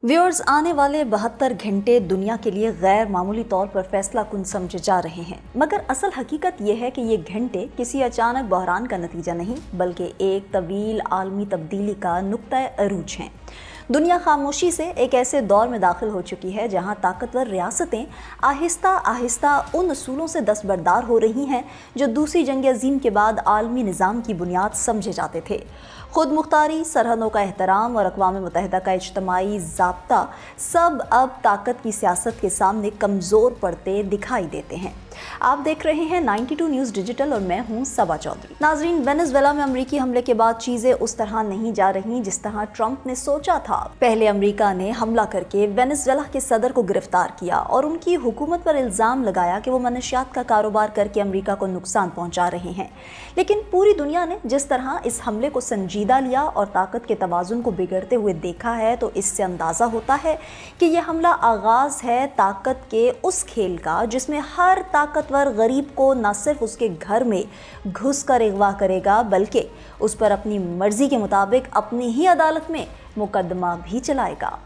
Viewers, आने वाले 72 घंटे दुनिया के लिए गैर मामूली तौर पर फैसला कुन समझे जा रहे हैं, मगर असल हकीकत यह है कि ये घंटे किसी अचानक बहरान का नतीजा नहीं बल्कि एक तवील आलमी तब्दीली का नुक्ता अरूज हैं। दुनिया खामोशी से एक ऐसे दौर में दाखिल हो चुकी है जहां ताकतवर रियासतें आहिस्ता आहिस्ता उन असूलों से दस्तबरदार हो रही हैं जो दूसरी जंग अज़ीम के बाद आलमी निज़ाम की बुनियाद समझे जाते थे। खुद मुख्तारी, सरहदों का एहतराम और अक़वाम मुत्तहिदा का इज्तिमाई ज़ाब्ता सब अब ताकत की सियासत के सामने कमज़ोर पड़ते दिखाई देते हैं। आप देख रहे हैं 92 न्यूज़ डिजिटल और मैं हूं सबा चौधरी। नाजरीन, वेनेजुएला में अमरीकी हमले के बाद चीज़ें उस तरह नहीं जा रही जिस तरह ट्रंप ने सोचा था। पहले अमरीका ने हमला करके वेनेजुएला के सदर को गिरफ्तार किया और उनकी हुकूमत पर इल्ज़ाम लगाया कि वो मनशियात का कारोबार करके अमरीका को नुकसान पहुंचा रहे हैं। लेकिन पूरी दुनिया ने जिस तरह इस हमले को संजीदा लिया और ताकत के तवाज़ुन को बिगड़ते हुए देखा है, तो इससे अंदाज़ा होता है कि यह हमला आगाज़ है ताकत के उस खेल का जिसमें हर ताकतवर गरीब को न सिर्फ उसके घर में घुस कर अगवा करेगा बल्कि उस पर अपनी मर्जी के मुताबिक अपनी ही अदालत में मुकदमा भी चलाएगा।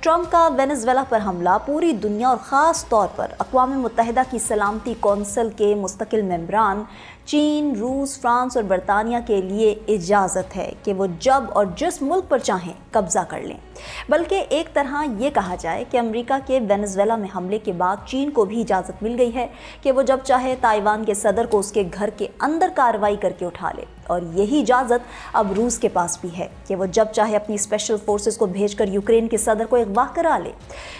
ट्रंप का वेनेजुएला पर हमला पूरी दुनिया और ख़ास तौर पर अक़वाम मुत्तहिदा की सलामती कौंसिल के मुस्तकिल मेंबरान चीन, रूस, फ्रांस और बरतानिया के लिए इजाज़त है कि वो जब और जिस मुल्क पर चाहें कब्ज़ा कर लें। बल्कि एक तरह ये कहा जाए कि अमेरिका के वेनेजुएला में हमले के बाद चीन को भी इजाज़त मिल गई है कि वो जब चाहे ताइवान के सदर को उसके घर के अंदर कार्रवाई करके उठा ले, और यही इजाज़त अब रूस के पास भी है कि वो जब चाहे अपनी स्पेशल फोर्सेस को भेजकर यूक्रेन के सदर को अगवा करा ले,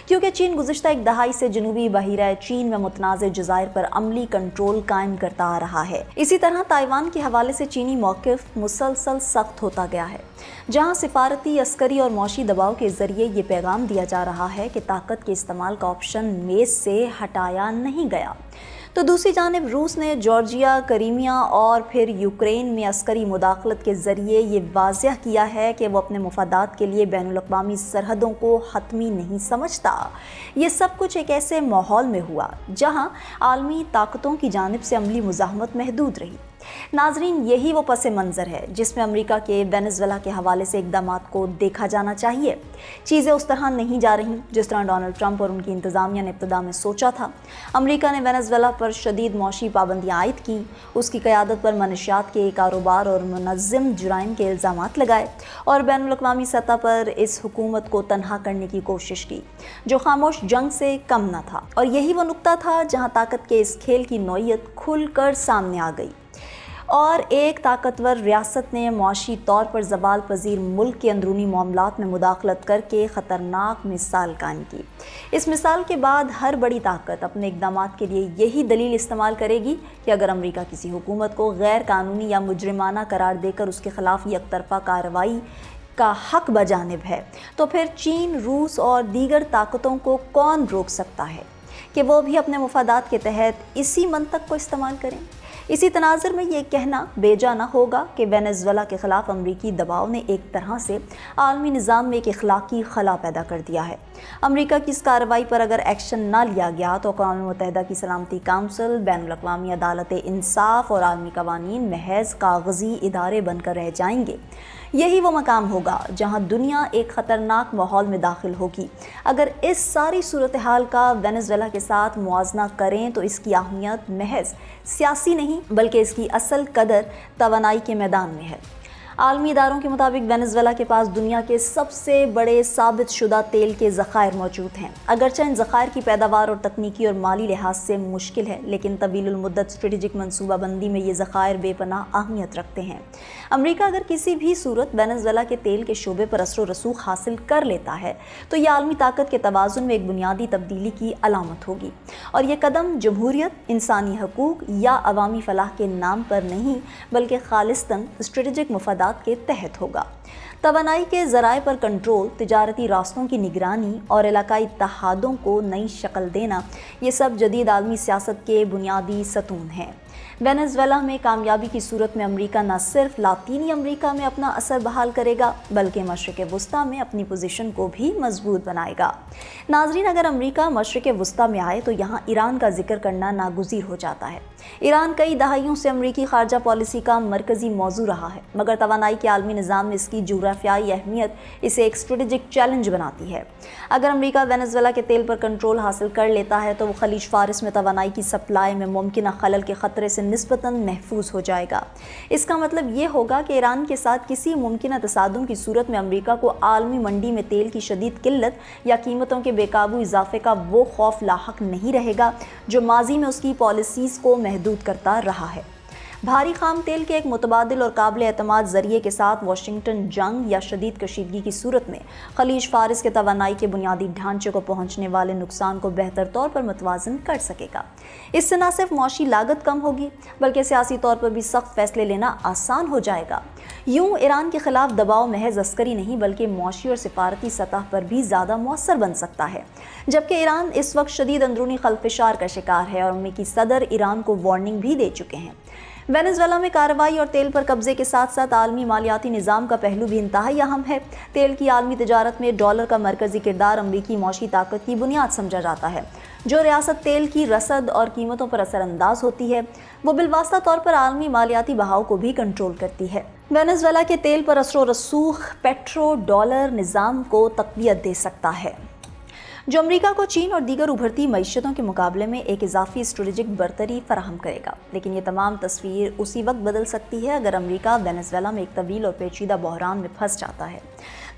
क्योंकि चीन गुज़िश्ता एक दहाई से जनूबी बहिरा चीन में मुतनाज़ जज़ायर पर अमली कंट्रोल कायम करता आ रहा है। इसी तरह ताइवान के हवाले से चीनी मौक़िफ़ मुसलसल सख्त होता गया है, जहां सिफारती, अस्करी और मौशी दबाव के ज़रिए ये पैगाम दिया जा रहा है कि ताकत के इस्तेमाल का ऑप्शन मेज़ से हटाया नहीं गया। तो दूसरी जानिब रूस ने जॉर्जिया, क्रीमिया और फिर यूक्रेन में अस्करी मुदाखलत के ज़रिए ये वाज़ह किया है कि वो अपने मुफादात के लिए बैनुल-अक़वामी सरहदों को हतमी नहीं समझता। ये सब कुछ एक ऐसे माहौल में हुआ जहाँ आलमी ताकतों की जानिब से अमली मुज़ाहमत महदूद रही। नाजरीन, यही वो पस मंज़र है जिसमें अमेरिका के वेनेजुएला के हवाले से इक़दामात को देखा जाना चाहिए। चीज़ें उस तरह नहीं जा रही जिस तरह डोनाल्ड ट्रंप और उनकी इंतज़ामिया ने इब्तिदा में सोचा था। अमेरिका ने वेनेजुएला पर शदीद मौशी पाबंदियाँ आयद की, उसकी क़यादत पर मनशियात के कारोबार और मुनज़्ज़म जुराइम के इल्ज़ामात लगाए और बैनुल-अक़वामी सतह पर इस हुकूमत को तनहा करने की कोशिश की जो खामोश जंग से कम न था। और यही वो नुक्ता था जहाँ ताकत के इस खेल की नौइयत खुल कर सामने आ गई और एक ताकतवर रियासत ने मुआशी तौर पर ज़वाल पज़ीर मुल्क के अंदरूनी मामलात में मुदाखलत करके ख़तरनाक मिसाल कायम की। इस मिसाल के बाद हर बड़ी ताकत अपने इक़दामात के लिए यही दलील इस्तेमाल करेगी कि अगर अमेरिका किसी हुकूमत को गैर कानूनी या मुजरिमाना करार देकर उसके ख़िलाफ़ यकतरफ़ा कार्रवाई का हक बजानिब है, तो फिर चीन, रूस और दीगर ताकतों को कौन रोक सकता है कि वो भी अपने मुफादात के तहत इसी मंतक को इस्तेमाल करें। इसी तनाज़ुर में ये कहना बेजा न होगा कि वेनेजुएला के ख़िलाफ़ अमरीकी दबाव ने एक तरह से आलमी निज़ाम में एक इखलाकी खला पैदा कर दिया है। अमरीका की इस कार्रवाई पर अगर एक्शन न लिया गया तो अक़वाम मुत्तहिदा की सलामती काउंसिल, बैनुल-अक़वामी अदालत इंसाफ और आलमी कवानीन महज कागज़ी इदारे बनकर रह जाएंगे। यही वो मकाम होगा जहां दुनिया एक ख़तरनाक माहौल में दाखिल होगी। अगर इस सारी सूरत हाल का वेनेजुएला के साथ मुआजना करें तो इसकी अहमियत महज सियासी नहीं बल्कि इसकी असल कदर तवानाई के मैदान में है। आलमी इदारों के मुताबिक वेनेजुएला के पास दुनिया के सबसे बड़े साबित शुदा तेल के ज़खायर मौजूद हैं। अगरचे इन ज़खायर की पैदावार और तकनीकी और माली लिहाज से मुश्किल है, लेकिन तवीलुल मुद्दत स्ट्रेटेजिक मनसूबाबंदी में ये ज़खायर बेपनाह अहमियत रखते हैं। अमेरिका अगर किसी भी सूरत वेनेजुएला के तेल के शोबे पर असर रसूख हासिल कर लेता है तो यह आलमी ताकत के तवाज़ुन में एक बुनियादी तब्दीली की अलामत होगी, और यह कदम जमहूरियत, इंसानी हकूक़ या अवामी फलाह के नाम पर नहीं बल्कि खालिस्तन स्ट्रेटेजिक मुफादात के तहत होगा। तवानाई के ज़राए पर कंट्रोल, तिजारती रास्तों की निगरानी और इलाकाई इत्तेहादों को नई शक्ल देना, ये सब जदीद आलमी सियासत के बुनियादी सतून हैं। वेनेजुएला में कामयाबी की सूरत में अमेरिका न सिर्फ लातीनी अमेरिका में अपना असर बहाल करेगा बल्कि मशरिक़ वुस्ता में अपनी पोजीशन को भी मजबूत बनाएगा। नाजरीन, अगर अमेरिका मशरिक़ वुस्ता में आए तो यहाँ ईरान का जिक्र करना नागुज़ीर हो जाता है। ईरान कई दहाइयों से अमरीकी खारजा पॉलिसी का मरकजी मौजू रहा है, मगर तवानाई के आलमी निज़ाम में इसकी जोग्राफियाई अहमियत इसे एक स्ट्रेटेजिक चैलेंज बनाती है। अगर अमरीका वेनेजुएला के तेल पर कंट्रोल हासिल कर लेता है तो वो खलीज फारिस में तवानाई की सप्लाई में मुमकिन खलल के खतरे से निस्बतन महफूज हो जाएगा। इसका मतलब ये होगा कि ईरान के साथ किसी मुमकिन तसादुम की सूरत में अमरीका को आलमी मंडी में तेल की शदीद किल्लत या कीमतों के बेकाबू इजाफे का वो खौफ लाहक नहीं रहेगा जो माजी में उसकी पॉलिसीज को महदूद करता रहा है। भारी खाम तेल के एक मुतबादिल और काबिल एतमाद जरिए के साथ वाशिंगटन जंग या शदीद कशीदगी की सूरत में खलीज फारिस के तवानाई के बुनियादी ढांचे को पहुंचने वाले नुकसान को बेहतर तौर पर मुतवाजन कर सकेगा। इससे न सिर्फ मौशी लागत कम होगी बल्कि सियासी तौर पर भी सख्त फैसले लेना आसान हो जाएगा। यूं ईरान के खिलाफ दबाव महज अस्करी नहीं बल्कि मौशी और सिफारती सतह पर भी ज़्यादा मौसर बन सकता है। जबकि ईरान इस वक्त शदीद अंदरूनी खलफिशार का शिकार है और अमरीकी सदर ईरान को वार्निंग भी दे चुके हैं। वेनेजुएला में कार्रवाई और तेल पर कब्जे के साथ साथ आलमी मालियाती निज़ाम का पहलू भी इंतहाई अहम है। तेल की आलमी तिजारत में डॉलर का मरकजी किरदार अमरीकी मौशी ताकत की बुनियाद समझा जाता है। जो रियासत तेल की रसद और कीमतों पर असरअंदाज होती है वो बिलवास्ता तौर पर आलमी मालियाती बहाव को भी कंट्रोल करती है। वेनेजुएला के तेल पर असर व रसूख पेट्रो डॉलर निज़ाम को तक़वियत दे सकता है, जो अमरीका को चीन और दीगर उभरती मईशतों के मुकाबले में एक इजाफी स्ट्रेटेजिक बरतरी फराहम करेगा। लेकिन ये तमाम तस्वीर उसी वक्त बदल सकती है अगर अमरीका वेनेजुएला में एक तवील और पेचीदा बहरान में फंस जाता है।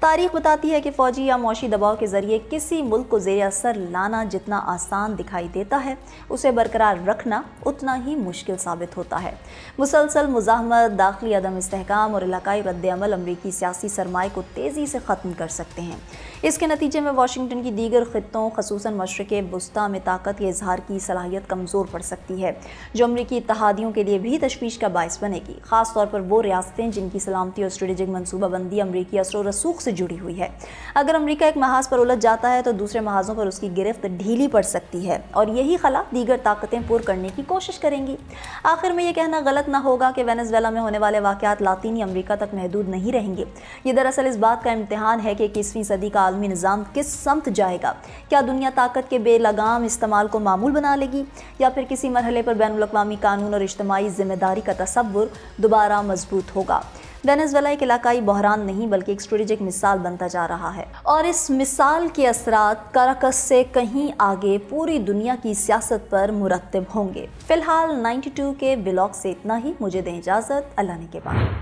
तारीख बताती है कि फ़ौजी या मौशी दबाव के ज़रिए किसी मुल्क को ज़ेर असर लाना जितना आसान दिखाई देता है उसे बरकरार रखना उतना ही मुश्किल साबित होता है। मुसलसल मुज़ाहमत, दाखिली अदम इस्तेहकाम और इलाकाई रद्द-ए-अमल अमरीकी सियासी सरमाए को तेज़ी से ख़त्म कर सकते हैं। इसके नतीजे में वाशिंगटन की दीगर खित्तों ख़ुसूसन मशरिक़ वुस्ता में ताकत के इजहार की सलाहियत कमज़ोर पड़ सकती है, जो अमरीकी इत्तहादियों के लिए भी तशवीश का बायस बनेगी, ख़ास तौर पर वो रियासतें जिनकी सलामती और स्ट्रेटेजिक मनसूबाबंदी अमरीकी असर व रसूख से जुड़ी हुई है। अगर अमरीका एक महाज पर उलझ जाता है तो दूसरे महाजों पर उसकी गिरफ्त ढीली पड़ सकती है और यही खला दीगर ताकतें पुर करने की कोशिश करेंगी। आखिर में ये कहना गलत ना होगा कि वेनेजुएला में होने वाले वाक़यात लातीनी अमरीका तक महदूद नहीं रहेंगे। ये दरअसल इस बात का इम्तिहान है कि 21वीं सदी का आलमी निज़ाम किस समत जाएगा। क्या दुनिया ताकत के बेलगाम इस्तेमाल को मामूल बना लेगी या फिर किसी मरहले पर बैनुल अक़वामी कानून और इज्तिमाई जिम्मेदारी का तसव्वुर दोबारा मजबूत होगा। वेनेजुएला एक इलाकाई बहरान नहीं बल्कि एक स्ट्रेटेजिक मिसाल बनता जा रहा है और इस मिसाल के असरात कराकस से कहीं आगे पूरी दुनिया की सियासत पर मुरत्तब होंगे। फिलहाल 92 के व्लॉग से इतना ही। मुझे दें इजाज़त। अल्लाह ने के बाद।